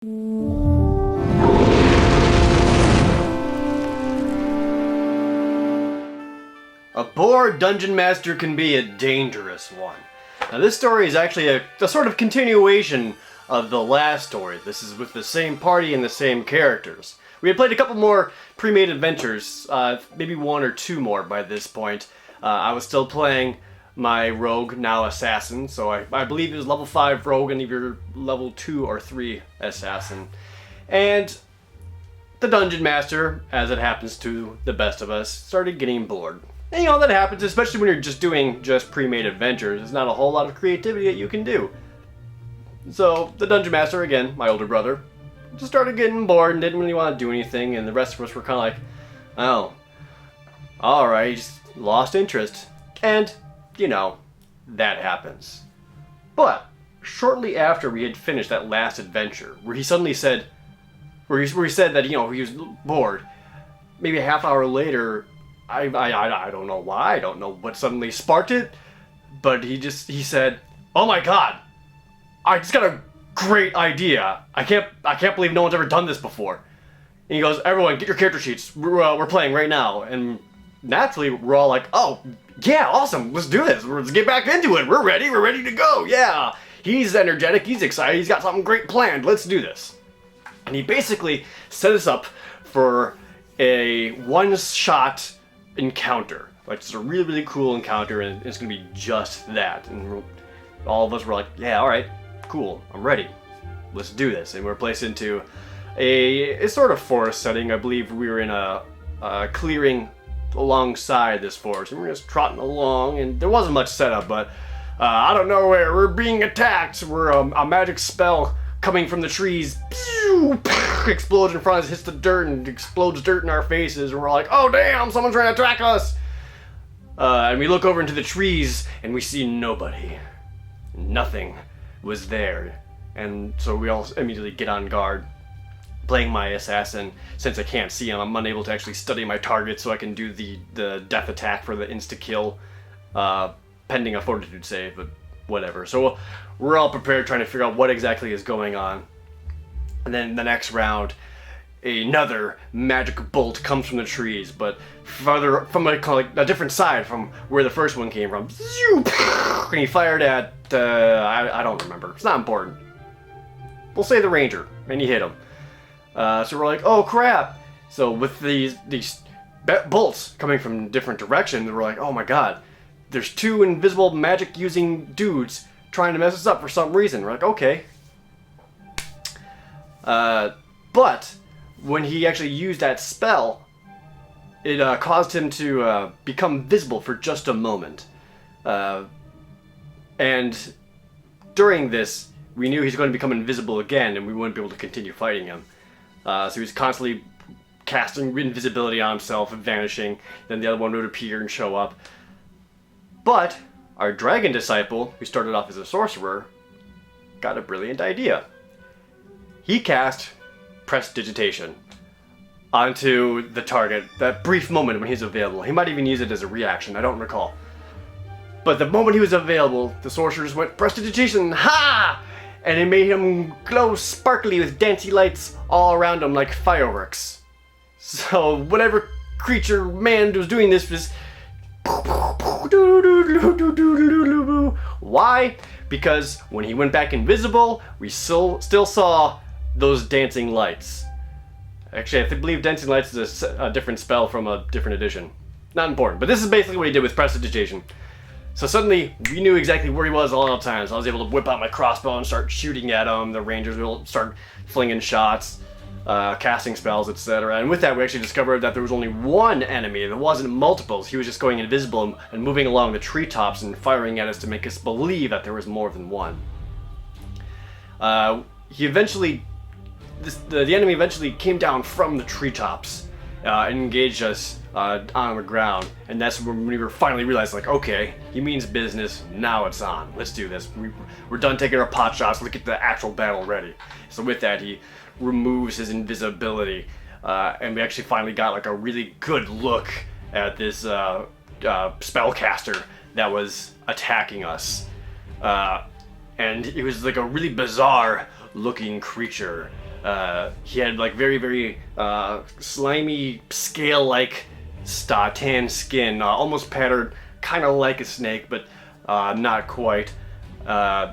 A bored dungeon master can be a dangerous one. Now this story is actually a sort of continuation of the last story. This is with the same party and the same characters. We had played a couple more pre-made adventures, maybe one or two more by this point. I was still playing my rogue, now assassin, so I believe he was level 5 rogue and either level 2 or 3 assassin. And the dungeon master, as it happens to the best of us, started getting bored. And that happens, especially when you're just doing pre-made adventures. There's not a whole lot of creativity that you can do. So the dungeon master, again, my older brother, just started getting bored and didn't really want to do anything, and the rest of us were kind of like, oh, alright, just lost interest. And, that happens. But, shortly after we had finished that last adventure, where he suddenly said, where he said that, he was bored, maybe a half hour later, I don't know why, I don't know what suddenly sparked it, but he said, oh my god, I just got a great idea. I can't believe no one's ever done this before. And he goes, everyone, get your character sheets. We're playing right now. And naturally, we're all like, oh, yeah, awesome. Let's do this. Let's get back into it. We're ready to go. Yeah. He's energetic. He's excited. He's got something great planned. Let's do this. And he basically set us up for a one-shot encounter. Like, it's a really, really cool encounter, and it's going to be just that. And all of us were like, yeah, all right. Cool, I'm ready. Let's do this. And we're placed into a sort of forest setting. I believe we were in a clearing alongside this forest. And we're just trotting along, and there wasn't much setup, but I don't know where. We're being attacked. We're a magic spell coming from the trees. Explodes in front of us, hits the dirt, and explodes dirt in our faces. And we're like, oh damn, someone's trying to attack us. And we look over into the trees, and we see nobody. Nothing was there, and so we all immediately get on guard. Playing my assassin, since I can't see him, I'm unable to actually study my target, so I can do the death attack for the insta-kill, pending a fortitude save, but whatever. So we're all prepared, trying to figure out what exactly is going on. And then the next round, another magic bolt comes from the trees, but farther from a different side from where the first one came from. And he fired at I don't remember. It's not important. We'll say the ranger, and he hit him. So we're like, oh crap! So with these bolts coming from different directions, we're like, oh my god, there's two invisible magic using dudes trying to mess us up for some reason. We're like, okay. But when he actually used that spell, it caused him to become visible for just a moment. And during this, we knew he's going to become invisible again, and we wouldn't be able to continue fighting him. So he was constantly casting invisibility on himself and vanishing. Then the other one would appear and show up. But our dragon disciple, who started off as a sorcerer, got a brilliant idea. He cast Prestidigitation onto the target, that brief moment when he's available. He might even use it as a reaction, I don't recall. But the moment he was available, the sorcerer just went, Prestidigitation, ha! And it made him glow sparkly with dancing lights all around him like fireworks. So whatever creature man was doing this was... Why? Because when he went back invisible, we still saw those dancing lights. Actually, I believe dancing lights is a different spell from a different edition. Not important, but this is basically what he did with Prestidigitation. So suddenly, we knew exactly where he was all the times. I was able to whip out my crossbow and start shooting at him. The rangers will start flinging shots, casting spells, etc. And with that, we actually discovered that there was only one enemy. There wasn't multiples. He was just going invisible and moving along the treetops and firing at us to make us believe that there was more than one. He eventually... the enemy eventually came down from the treetops and engaged us on the ground, and that's when we were finally realized, like, okay, he means business, now it's on. Let's do this. We're done taking our pot shots, let's get the actual battle ready. So with that, he removes his invisibility, and we actually finally got like a really good look at this spellcaster that was attacking us. And it was like a really bizarre looking creature. He had like very slimy scale-like tan skin, almost patterned, kind of like a snake, but not quite.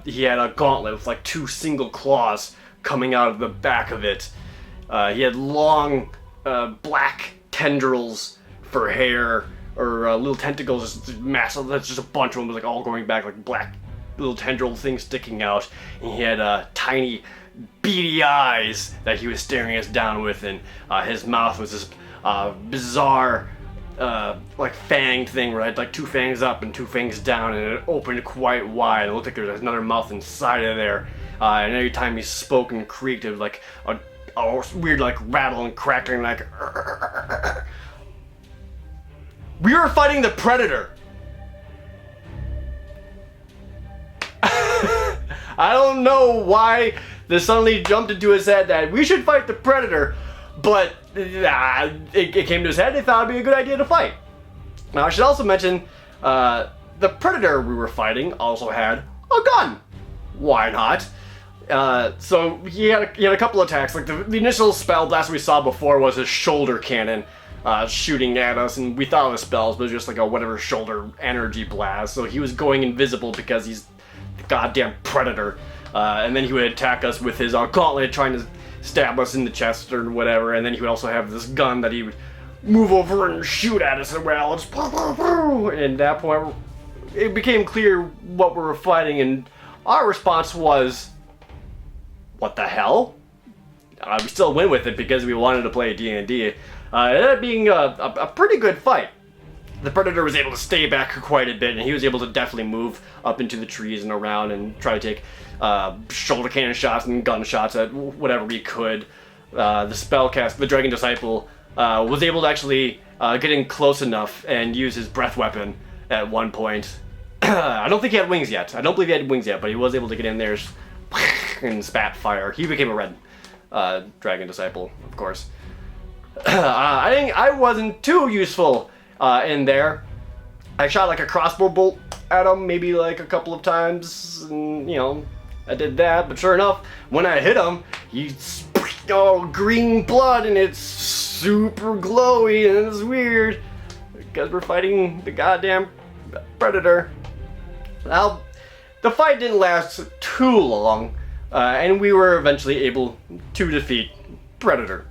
He had a gauntlet with like 2 single claws coming out of the back of it. He had long black tendrils for hair, or little tentacles, just massive. That's just a bunch of them, like all going back, like black little tendril things sticking out. And he had tiny, beady eyes that he was staring us down with, and his mouth was this bizarre, like fanged thing, where it had like 2 fangs up and 2 fangs down, and it opened quite wide. It looked like there was another mouth inside of there. And every time he spoke and creaked, it was like a weird, like rattle and crackling, like. We were fighting the Predator. I don't know why this suddenly jumped into his head that we should fight the Predator, but it came to his head. They thought it'd be a good idea to fight. Now I should also mention the Predator we were fighting also had a gun. Why not? So he had a couple attacks. Like the initial spell blast we saw before was his shoulder cannon. Shooting at us, and we thought it was spells, but it was just like a whatever shoulder energy blast. So he was going invisible because he's the goddamn Predator. And then he would attack us with his gauntlet, trying to stab us in the chest or whatever. And then he would also have this gun that he would move over and shoot at us. And at that point, it became clear what we were fighting, and our response was, "What the hell?" We still went with it because we wanted to play D&D. It ended up being a pretty good fight. The Predator was able to stay back quite a bit, and he was able to definitely move up into the trees and around and try to take shoulder cannon shots and gun shots at whatever he could. The spellcast, the Dragon Disciple, was able to actually get in close enough and use his breath weapon at one point. I don't think he had wings yet. I don't believe he had wings yet, but he was able to get in there and spat fire. He became a red Dragon Disciple, of course. I think I wasn't too useful in there. I shot like a crossbow bolt at him, maybe like a couple of times, and I did that. But sure enough, when I hit him, he green blood, and it's super glowy, and it's weird because we're fighting the goddamn Predator. Now, the fight didn't last too long, and we were eventually able to defeat Predator.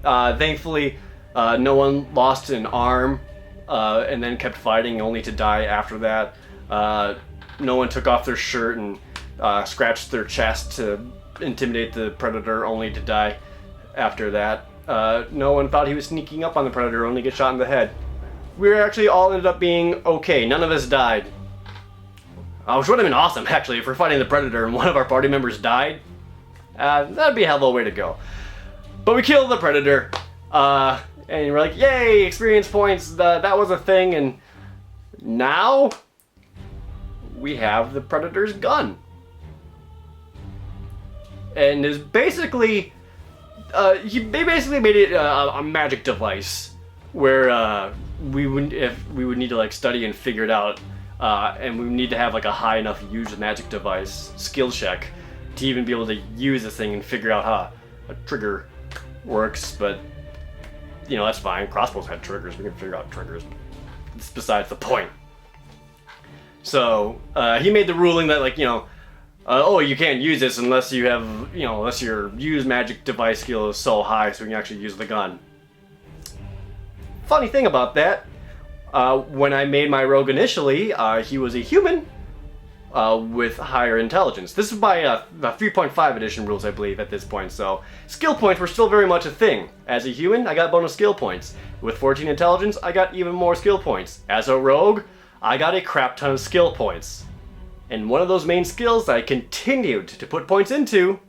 Thankfully, no one lost an arm, and then kept fighting only to die after that. No one took off their shirt and scratched their chest to intimidate the Predator, only to die after that. No one thought he was sneaking up on the Predator, only to get shot in the head. We actually all ended up being okay. None of us died. Which would have been awesome, actually, if we're fighting the Predator and one of our party members died. That'd be a hell of a way to go. But we killed the Predator, and we're like, yay, experience points, that was a thing, and now we have the Predator's gun. And is basically, they basically made it a magic device, where we would need to like study and figure it out, and we would need to have like a high enough use magic device skill check to even be able to use this thing and figure out how a trigger works. But that's fine. Crossbows had triggers. We can figure out triggers. It's besides the point. So he made the ruling that you can't use this unless you have unless your use magic device skill is so high so you can actually use the gun. Funny thing about that, when I made my rogue initially, he was a human with higher intelligence. This is by the 3.5 edition rules, I believe, at this point, so skill points were still very much a thing. As a human, I got bonus skill points. With 14 intelligence, I got even more skill points. As a rogue, I got a crap ton of skill points. And one of those main skills that I continued to put points into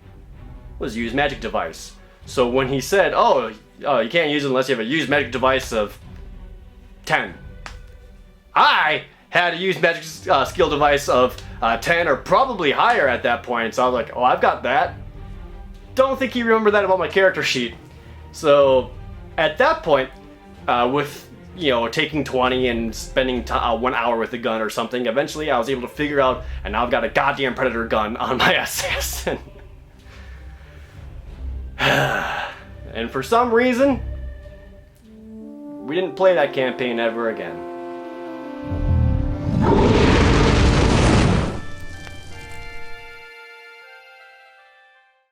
was use magic device. So when he said, you can't use it unless you have a use magic device of 10, I had a use magic skill device of 10 or probably higher at that point. So I was like, I've got that. Don't think he remembered that about my character sheet. So at that point, with taking 20 and spending 1 hour with the gun or something, eventually I was able to figure out, and now I've got a goddamn Predator gun on my assassin. And for some reason, we didn't play that campaign ever again.